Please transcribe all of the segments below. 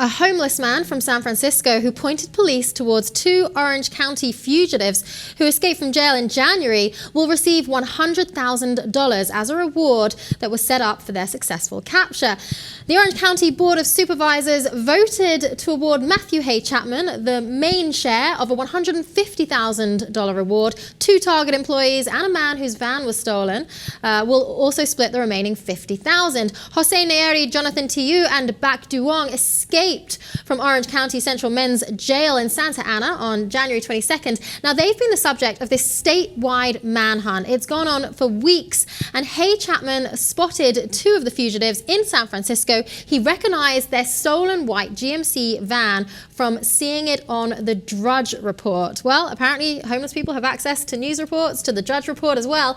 A homeless man from San Francisco who pointed police towards two Orange County fugitives who escaped from jail in January will receive $100,000 as a reward that was set up for their successful capture. The Orange County Board of Supervisors voted to award Matthew Hay-Chapman the main share of a $150,000 reward. Two Target employees and a man whose van was stolen will also split the remaining $50,000. Hossein Nayeri, Jonathan Tieu and Bac Duong escaped from Orange County Central Men's Jail in Santa Ana on January 22nd. Now, they've been the subject of this statewide manhunt. It's gone on for weeks, and Hay-Chapman spotted two of the fugitives in San Francisco. He recognized their stolen white GMC van from seeing it on the Drudge Report. Well, apparently homeless people have access to news reports, to the Drudge Report as well.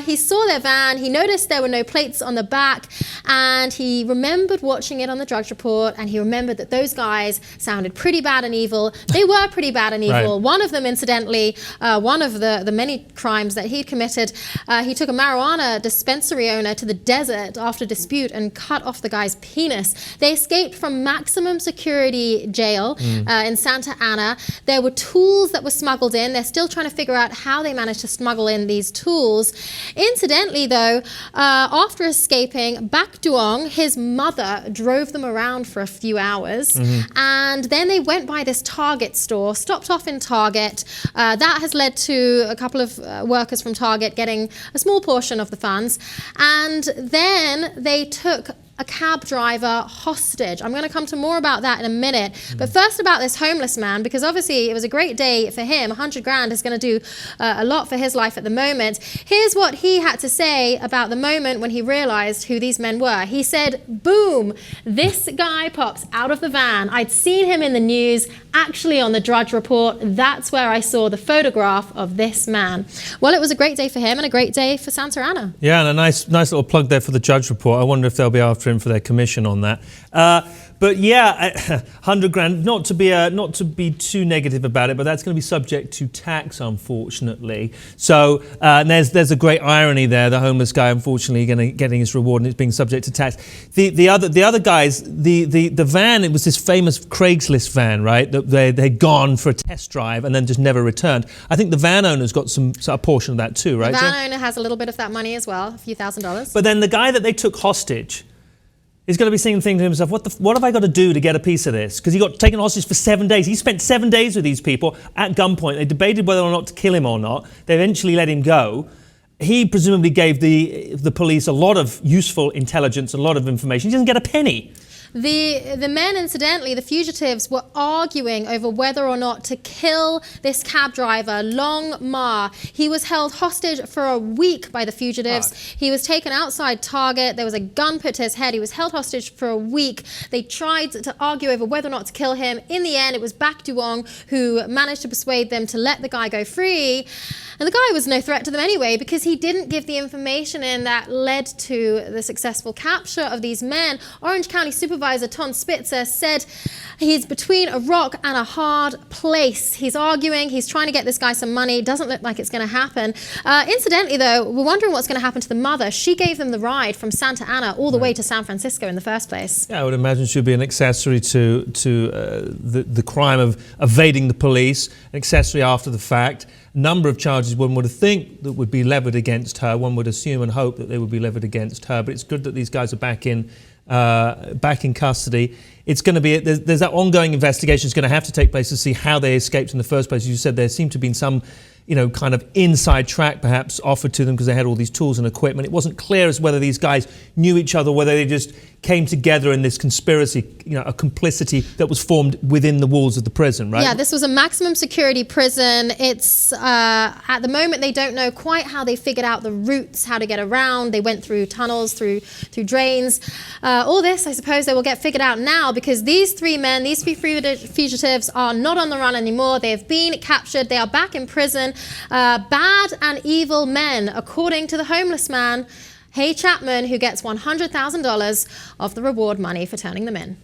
He saw their van, he noticed there were no plates on the back, and he remembered watching it on the Drudge Report, and he remembered that those guys sounded pretty bad and evil. They were pretty bad and evil. Right. One of them, incidentally, one of the many crimes that he'd committed, he took a marijuana dispensary owner to the desert after dispute and cut off the guy's penis. They escaped from maximum security jail in Santa Ana. There were tools that were smuggled in. They're still trying to figure out how they managed to smuggle in these tools. Incidentally, though, after escaping, Bac Duong, his mother, drove them around for a few hours, and then they went by this Target store, stopped off in Target. That has led to a couple of workers from Target getting a small portion of the funds, and then they took a cab driver hostage. I'm going to come to more about that in a minute. But first about this homeless man, because obviously it was a great day for him. 100 grand is going to do a lot for his life at the moment. Here's what he had to say about the moment when he realized who these men were. He said, boom, this guy pops out of the van. I'd seen him in the news, actually on the Drudge Report. That's where I saw the photograph of this man. Well, it was a great day for him and a great day for Santa Ana. Yeah, and a nice little plug there for the Drudge Report. I wonder if they'll be after him for their commission on that. But yeah, 100 grand, not to be too negative about it, but that's going to be subject to tax, unfortunately. So and there's a great irony there. The homeless guy, unfortunately, getting his reward and it's being subject to tax. The other guys, the van, it was this famous Craigslist van, right? That they'd gone for a test drive and then just never returned. I think the van owner's got a portion of that too, right? The van owner has a little bit of that money as well, a few $1,000s. But then the guy that they took hostage, he's going to be thinking to himself, what have I got to do to get a piece of this? Because he got taken hostage for 7 days. He spent 7 days with these people at gunpoint. They debated whether or not to kill him or not. They eventually let him go. He presumably gave the police a lot of useful intelligence, a lot of information. He doesn't get a penny. The men, incidentally, the fugitives, were arguing over whether or not to kill this cab driver, Long Ma. He was held hostage for a week by the fugitives. Right. He was taken outside Target. There was a gun put to his head. He was held hostage for a week. They tried to argue over whether or not to kill him. In the end, it was Bac Duong who managed to persuade them to let the guy go free. And the guy was no threat to them anyway, because he didn't give the information in that led to the successful capture of these men. Orange County Supervisor Ton Spitzer said he's between a rock and a hard place. He's arguing, he's trying to get this guy some money. Doesn't look like it's going to happen. Incidentally, though, we're wondering what's going to happen to the mother. She gave them the ride from Santa Ana all the way to San Francisco in the first place. Yeah, I would imagine she'd be an accessory to the crime of evading the police, an accessory after the fact. Number of charges one would think that would be levied against her. One would assume and hope that they would be levied against her. But it's good that these guys are back in custody. It's going to be there's that ongoing investigation is going to have to take place to see how they escaped in the first place. As you said, there seemed to have been some kind of inside track perhaps offered to them because they had all these tools and equipment. It wasn't clear as whether these guys knew each other, whether they just came together in this conspiracy, a complicity that was formed within the walls of the prison, right? Yeah, this was a maximum security prison. It's, at the moment, they don't know quite how they figured out the routes, how to get around. They went through tunnels, through drains. All this, I suppose, they will get figured out now because these three men, these three fugitives are not on the run anymore. They have been captured. They are back in prison. Bad and evil men, according to the homeless man, Hay-Chapman, who gets $100,000 of the reward money for turning them in.